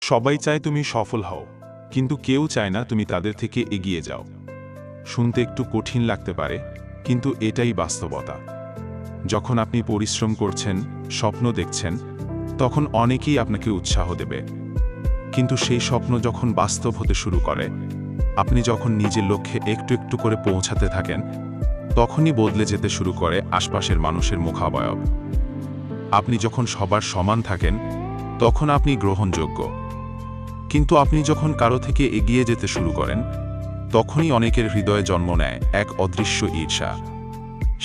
সবাই চায় তুমি সফল হও, কিন্তু কেউ চায় না তুমি তাদের থেকে এগিয়ে যাও। শুনতে একটু কঠিন লাগতে পারে, কিন্তু এটাই বাস্তবতা। যখন আপনি পরিশ্রম করছেন, স্বপ্ন দেখছেন, তখন অনেকেই আপনাকে উৎসাহ দেবে। কিন্তু সেই স্বপ্ন যখন বাস্তব হতে শুরু করে, আপনি যখন নিজের লক্ষ্যে একটু একটু করে পৌঁছাতে থাকেন, তখনই বদলে যেতে শুরু করে আশপাশের মানুষের মুখাবয়ব। আপনি যখন সবার সমান থাকেন, তখন আপনি গ্রহণযোগ্য। কিন্তু আপনি যখন কারো থেকে এগিয়ে যেতে শুরু করেন, তখনই অনেকের হৃদয়ে জন্ম নেয় এক অদৃশ্য ঈর্ষা।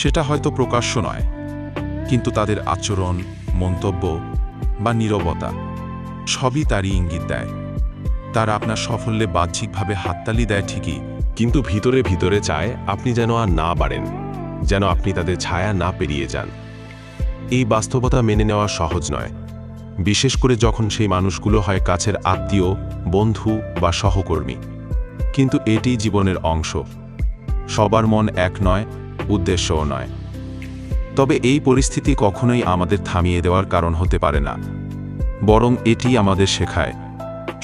সেটা হয়তো প্রকাশ্য নয়, কিন্তু তাদের আচরণ, মন্তব্য বা নীরবতা সবই তারই ইঙ্গিত দেয়। তারা আপনার সাফল্যে বাহ্যিকভাবে হাততালি দেয় ঠিকই, কিন্তু ভিতরে ভিতরে চায় আপনি যেন আর না বাড়েন, যেন আপনি তাদের ছায়া না পেরিয়ে যান। এই বাস্তবতা মেনে নেওয়া সহজ নয়, বিশেষ করে যখন সেই মানুষগুলো হয় কাছের আত্মীয়, বন্ধু বা সহকর্মী। কিন্তু এটি জীবনের অংশ। সবার মন এক নয়, উদ্দেশ্যও নয়। তবে এই পরিস্থিতি কখনোই আমাদের থামিয়ে দেওয়ার কারণ হতে পারে না, বরং এটি আমাদের শেখায়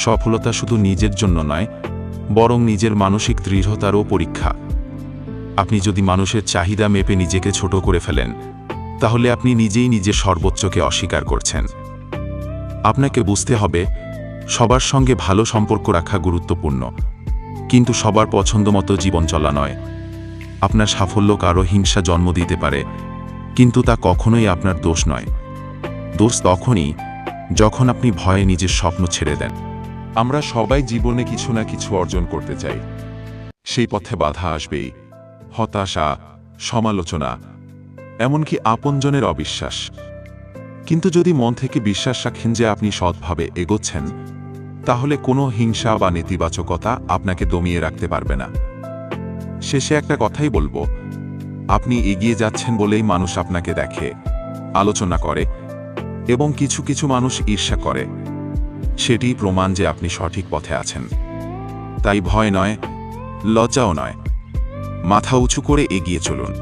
সফলতা শুধু নিজের জন্য নয়, বরং নিজের মানসিক দৃঢ়তারও পরীক্ষা। আপনি যদি মানুষের চাহিদা মেপে নিজেকে ছোট করে ফেলেন, তাহলে আপনি নিজেই নিজের সর্বোচ্চকে অস্বীকার করছেন। আপনাকে বুঝতে হবে, সবার সঙ্গে ভালো সম্পর্ক রাখা গুরুত্বপূর্ণ, কিন্তু সবার পছন্দমতো জীবন চলা নয়। আপনার সাফল্য কারো হিংসা জন্ম দিতে পারে, কিন্তু তা কখনোই আপনার দোষ নয়। দোষ তখনই যখন আপনি ভয়ে নিজের স্বপ্ন ছেড়ে দেন। আমরা সবাই জীবনে কিছু না কিছু অর্জন করতে চাই। সেই পথে বাধা আসবেই, হতাশা, সমালোচনা, এমনকি আপনজনের অবিশ্বাস। কিন্তু যদি মন থেকে বিশ্বাস রাখেন যে আপনি সৎভাবে এগোচ্ছেন, তাহলে কোনো হিংসা বা নেতিবাচকতা আপনাকে দমিয়ে রাখতে পারবে না। শেষে একটা কথাই বলবো, আপনি এগিয়ে যাচ্ছেন বলেই মানুষ আপনাকে দেখে, আলোচনা করে এবং কিছু কিছু মানুষ ঈর্ষা করে। সেটি প্রমাণ যে আপনি সঠিক পথে আছেন। তাই ভয় নয়, লজ্জাও নয়, মাথা উঁচু করে এগিয়ে চলুন।